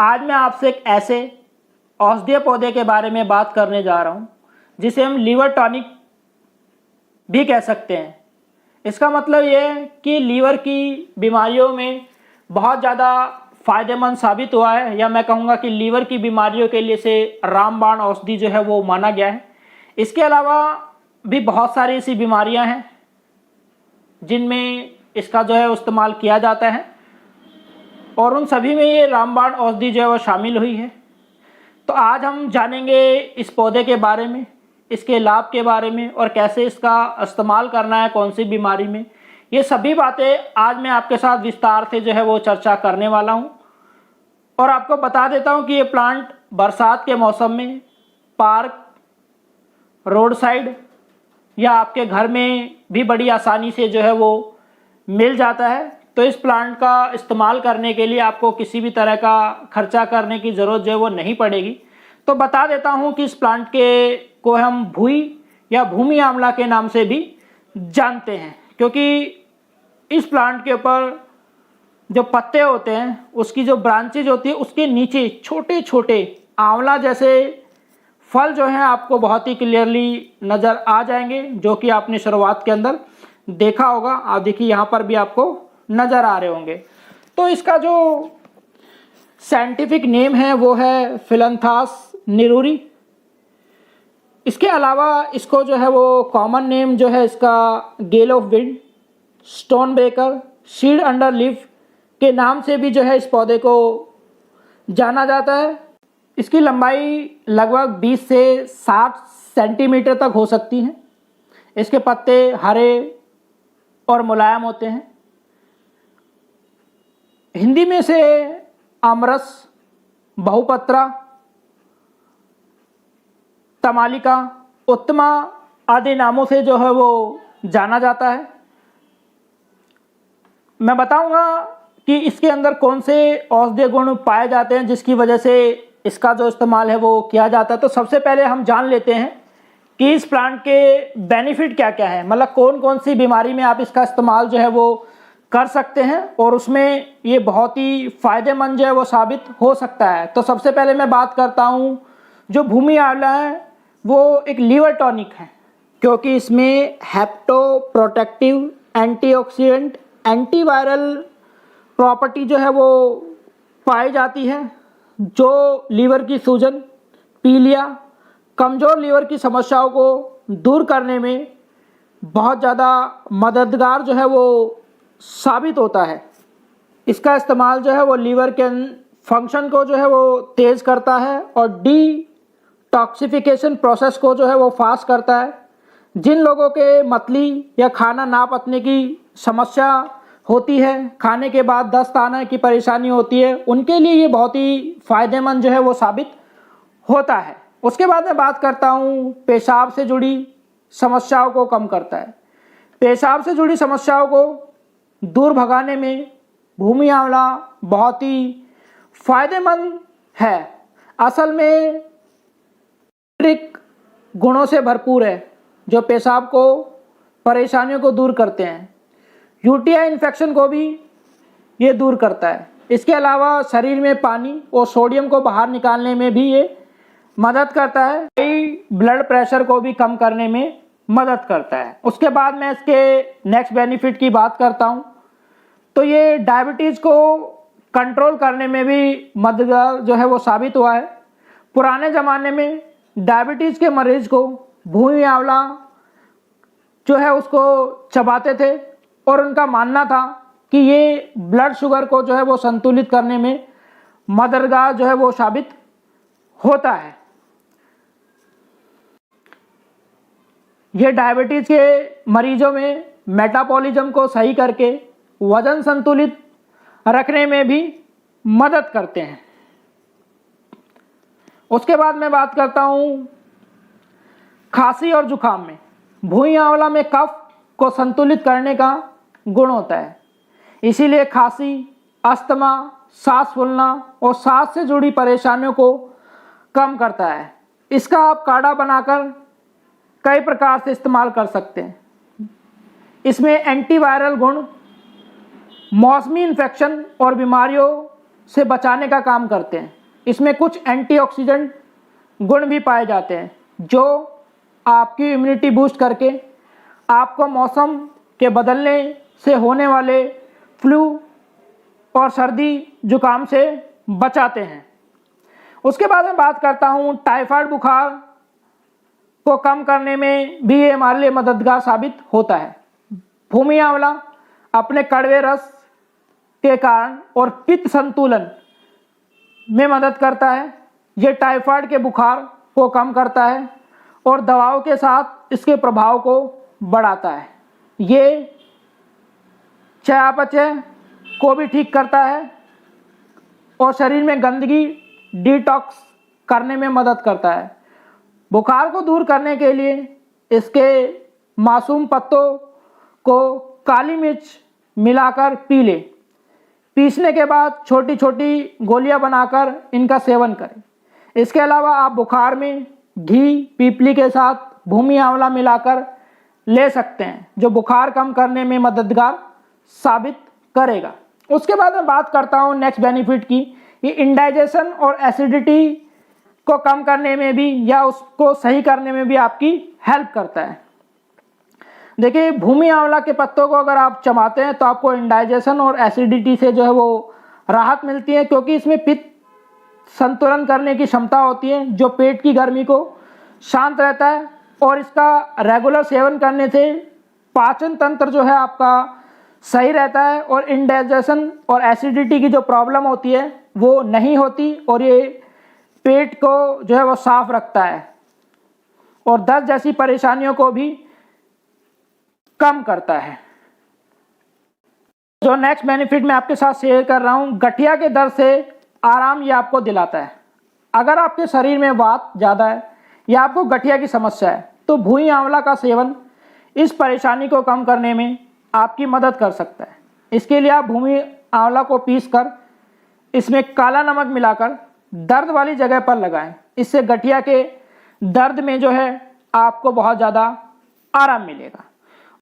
आज मैं आपसे एक ऐसे औषधीय पौधे के बारे में बात करने जा रहा हूँ जिसे हम लीवर टॉनिक भी कह सकते हैं। इसका मतलब ये है कि लीवर की बीमारियों में बहुत ज़्यादा फ़ायदेमंद साबित हुआ है, या मैं कहूँगा कि लीवर की बीमारियों के लिए से रामबाण औषधि जो है वो माना गया है। इसके अलावा भी बहुत सारी ऐसी बीमारियाँ हैं जिनमें इसका जो है इस्तेमाल किया जाता है, और उन सभी में ये रामबाण औषधि जो है वो शामिल हुई है। तो आज हम जानेंगे इस पौधे के बारे में, इसके लाभ के बारे में, और कैसे इसका इस्तेमाल करना है कौन सी बीमारी में। ये सभी बातें आज मैं आपके साथ विस्तार से जो है वो चर्चा करने वाला हूँ। और आपको बता देता हूँ कि ये प्लांट बरसात के मौसम में पार्क, रोड साइड या आपके घर में भी बड़ी आसानी से जो है वो मिल जाता है। तो इस प्लांट का इस्तेमाल करने के लिए आपको किसी भी तरह का खर्चा करने की ज़रूरत जो है वो नहीं पड़ेगी। तो बता देता हूँ कि इस प्लांट को हम भुई या भूमि आंवला के नाम से भी जानते हैं, क्योंकि इस प्लांट के ऊपर जो पत्ते होते हैं, उसकी जो ब्रांचेज होती है, उसके नीचे छोटे छोटे आंवला जैसे फल जो हैं आपको बहुत ही क्लियरली नज़र आ जाएंगे, जो कि आपने शुरुआत के अंदर देखा होगा। आप देखिए यहाँ पर भी आपको नज़र आ रहे होंगे। तो इसका जो साइंटिफिक नेम है वो है फिलंथास निरूरी। इसके अलावा इसको जो है वो कॉमन नेम जो है इसका gale of wind, stone breaker, seed under leaf के नाम से भी जो है इस पौधे को जाना जाता है। इसकी लंबाई लगभग 20 से 60 सेंटीमीटर तक हो सकती है। इसके पत्ते हरे और मुलायम होते हैं। हिंदी में से आमरस, बहुपत्रा, तमालिका, उत्तमा आदि नामों से जो है वो जाना जाता है। मैं बताऊंगा कि इसके अंदर कौन से औषधीय गुण पाए जाते हैं जिसकी वजह से इसका जो इस्तेमाल है वो किया जाता है। तो सबसे पहले हम जान लेते हैं कि इस प्लांट के बेनिफिट क्या क्या है, मतलब कौन कौन सी बीमारी में आप इसका इस्तेमाल जो है वो कर सकते हैं, और उसमें ये बहुत ही फ़ायदेमंद जो है वो साबित हो सकता है। तो सबसे पहले मैं बात करता हूँ, जो भूमि आंवला है वो एक लीवर टॉनिक है, क्योंकि इसमें हेप्टो प्रोटेक्टिव, एंटीऑक्सीडेंट, एंटीवायरल प्रॉपर्टी जो है वो पाई जाती है, जो लीवर की सूजन, पीलिया, कमज़ोर लीवर की समस्याओं को दूर करने में बहुत ज़्यादा मददगार जो है वो साबित होता है। इसका इस्तेमाल जो है वो लीवर के फंक्शन को जो है वो तेज़ करता है और डिटॉक्सिफिकेशन प्रोसेस को जो है वो फास्ट करता है। जिन लोगों के मतली या खाना ना पचने की समस्या होती है, खाने के बाद दस्त आने की परेशानी होती है, उनके लिए ये बहुत ही फ़ायदेमंद जो है वो साबित होता है। उसके बाद मैं बात करता हूँ, पेशाब से जुड़ी समस्याओं को कम करता है। पेशाब से जुड़ी समस्याओं को दूर भगाने में भूमि आंवला बहुत ही फ़ायदेमंद है। असल में ट्रिक गुणों से भरपूर है जो पेशाब को, परेशानियों को दूर करते हैं। यूटीआई इन्फेक्शन को भी ये दूर करता है। इसके अलावा शरीर में पानी और सोडियम को बाहर निकालने में भी ये मदद करता है। ब्लड प्रेशर को भी कम करने में मदद करता है। उसके बाद मैं इसके नेक्स्ट बेनिफिट की बात करता हूँ, तो ये डायबिटीज़ को कंट्रोल करने में भी मददगार जो है वो साबित हुआ है। पुराने ज़माने में डायबिटीज़ के मरीज को भूमि आंवला जो है उसको चबाते थे, और उनका मानना था कि ये ब्लड शुगर को जो है वो संतुलित करने में मददगार जो है वो साबित होता है। ये डायबिटीज़ के मरीजों में मेटाबॉलिज्म को सही करके वजन संतुलित रखने में भी मदद करते हैं। उसके बाद मैं बात करता हूँ, खांसी और जुकाम में भूमि आंवला में कफ को संतुलित करने का गुण होता है। इसीलिए खांसी, अस्थमा, सांस फूलना और सांस से जुड़ी परेशानियों को कम करता है। इसका आप काढ़ा बनाकर कई प्रकार से इस्तेमाल कर सकते हैं। इसमें एंटीवायरल गुण, मौसमी इन्फेक्शन और बीमारियों से बचाने का काम करते हैं। इसमें कुछ एंटीऑक्सीडेंट गुण भी पाए जाते हैं जो आपकी इम्यूनिटी बूस्ट करके आपको मौसम के बदलने से होने वाले फ्लू और सर्दी जुकाम से बचाते हैं। उसके बाद मैं बात करता हूँ टाइफाइड बुखार को कम करने में भी ये हमारे लिए मददगार साबित होता है। भूमि आंवला अपने कड़वे रस के कारण और पित्त संतुलन में मदद करता है। ये टाइफाइड के बुखार को कम करता है और दवाओं के साथ इसके प्रभाव को बढ़ाता है। ये चयापचय को भी ठीक करता है और शरीर में गंदगी डिटॉक्स करने में मदद करता है। बुखार को दूर करने के लिए इसके मासूम पत्तों को काली मिर्च मिलाकर पी लें। पीसने के बाद छोटी छोटी गोलियां बनाकर इनका सेवन करें। इसके अलावा आप बुखार में घी पीपली के साथ भूमि आंवला मिलाकर ले सकते हैं जो बुखार कम करने में मददगार साबित करेगा। उसके बाद मैं बात करता हूँ नेक्स्ट बेनिफिट की। ये इंडाइजेशन और एसिडिटी को कम करने में भी या उसको सही करने में भी आपकी हेल्प करता है। देखिए, भूमि आंवला के पत्तों को अगर आप चबाते हैं तो आपको इंडाइजेशन और एसिडिटी से जो है वो राहत मिलती है, क्योंकि इसमें पित्त संतुलन करने की क्षमता होती है जो पेट की गर्मी को शांत रहता है। और इसका रेगुलर सेवन करने से पाचन तंत्र जो है आपका सही रहता है और इंडाइजेशन और एसिडिटी की जो प्रॉब्लम होती है वो नहीं होती और ये पेट को जो है वो साफ रखता है और दस्त जैसी परेशानियों को भी कम करता है। जो नेक्स्ट बेनिफिट मैं आपके साथ शेयर कर रहा हूँ, गठिया के दर्द से आराम ये आपको दिलाता है। अगर आपके शरीर में वात ज़्यादा है या आपको गठिया की समस्या है तो भूमि आंवला का सेवन इस परेशानी को कम करने में आपकी मदद कर सकता है। इसके लिए आप भूमि आंवला को पीसकर इसमें काला नमक मिलाकर दर्द वाली जगह पर लगाएं। इससे गठिया के दर्द में जो है आपको बहुत ज़्यादा आराम मिलेगा।